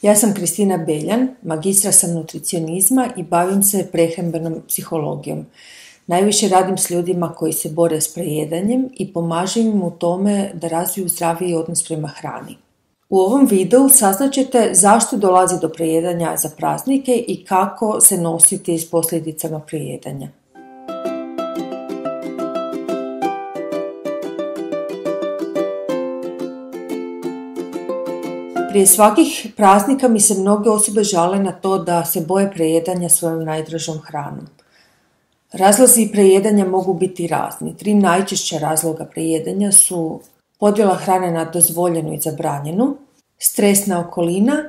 Ja sam Kristina Beljan, magistra sam nutricionizma i bavim se prehrambenom psihologijom. Najviše radim s ljudima koji se bore s prejedanjem i pomažem im u tome da razviju zdraviji odnos prema hrani. U ovom videu saznaćete zašto dolazi do prejedanja za praznike i kako se nositi s posljedicama prejedanja. Prije svakih praznika mi se mnoge osobe žale na to da se boje prejedanja svojom najdražom hranom. Razlozi prejedanja mogu biti razni. 3 najčešća razloga prejedanja su podjela hrane na dozvoljenu i zabranjenu, stresna okolina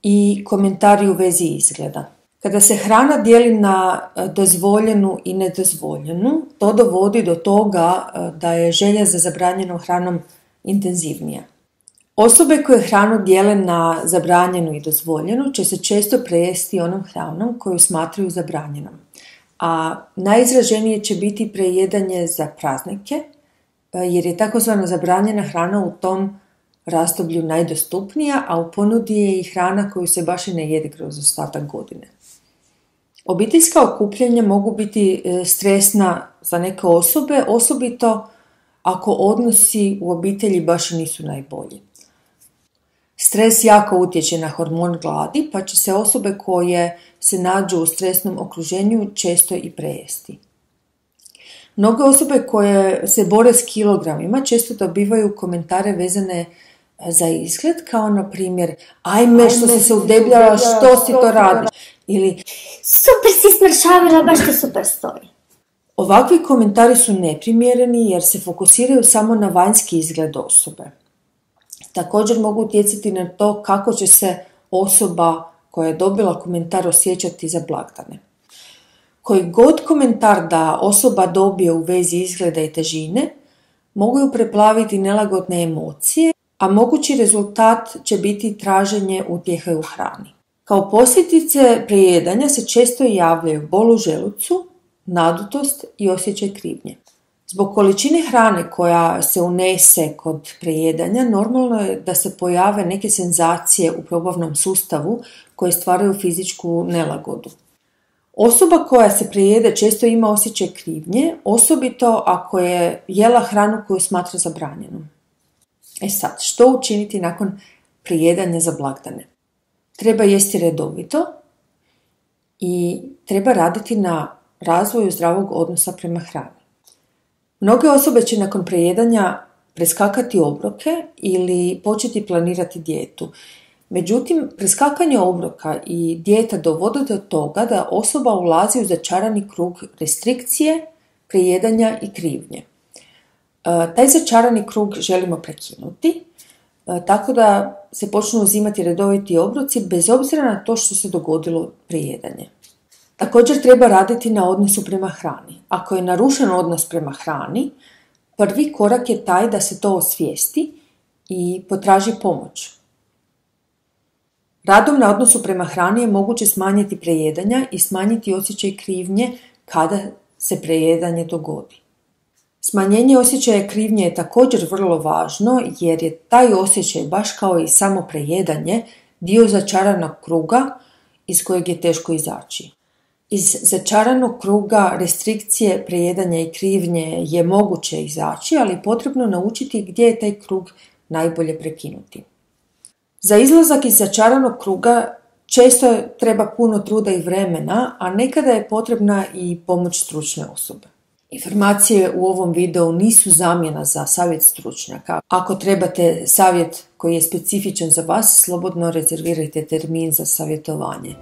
i komentari u vezi izgleda. Kada se hrana dijeli na dozvoljenu i nedozvoljenu, to dovodi do toga da je želja za zabranjenom hranom intenzivnija. Osobe koje hranu dijele na zabranjenu i dozvoljenu će se često prejesti onom hranom koju smatraju zabranjenom. A najizraženije će biti prejedanje za praznike, jer je takozvana zabranjena hrana u tom razdoblju najdostupnija, a u ponudi je i hrana koju se baš i ne jede kroz ostatak godine. Obiteljska okupljanja mogu biti stresna za neke osobe, osobito ako odnosi u obitelji baš i nisu najbolji. Stres jako utječe na hormon gladi, pa će se osobe koje se nađu u stresnom okruženju često i prejesti. Mnoge osobe koje se bore s kilogramima često dobivaju komentare vezane za izgled, kao na primjer ajme što si se udebljala, što si to radiš, ili super si smršavila, baš te super stoji. Ovakvi komentari su neprimjereni jer se fokusiraju samo na vanjski izgled osobe. Također mogu utjecati na to kako će se osoba koja je dobila komentar osjećati za blagdane. Koji god komentar da osoba dobije u vezi izgleda i težine, mogu ju preplaviti nelagodne emocije, a mogući rezultat će biti traženje utjehe u hrani. Kao posljedice prejedanja se često javljaju bol u želucu, nadutost i osjećaj krivnje. Zbog količine hrane koja se unese kod prejedanja, normalno je da se pojave neke senzacije u probavnom sustavu koje stvaraju fizičku nelagodu. Osoba koja se prejede često ima osjećaj krivnje, osobito ako je jela hranu koju smatra zabranjenom. Sad, što učiniti nakon prejedanja za blagdane? Treba jesti redovito i treba raditi na razvoju zdravog odnosa prema hrani. Mnoge osobe će nakon prejedanja preskakati obroke ili početi planirati dijetu. Međutim, preskakanje obroka i dijeta dovode do toga da osoba ulazi u začarani krug restrikcije, prejedanja i krivnje. Taj začarani krug želimo prekinuti, tako da se počnu uzimati redoviti obroci bez obzira na to što se dogodilo prejedanje. Također treba raditi na odnosu prema hrani. Ako je narušen odnos prema hrani, prvi korak je taj da se to osvijesti i potraži pomoć. Radom na odnosu prema hrani je moguće smanjiti prejedanja i smanjiti osjećaj krivnje kada se prejedanje dogodi. Smanjenje osjećaja krivnje je također vrlo važno jer je taj osjećaj, baš kao i samo prejedanje, dio začaranog kruga iz kojeg je teško izaći. Iz začaranog kruga restrikcije, prejedanja i krivnje je moguće izaći, ali potrebno naučiti gdje je taj krug najbolje prekinuti. Za izlazak iz začaranog kruga često treba puno truda i vremena, a nekada je potrebna i pomoć stručne osobe. Informacije u ovom videu nisu zamjena za savjet stručnjaka. Ako trebate savjet koji je specifičan za vas, slobodno rezervirajte termin za savjetovanje.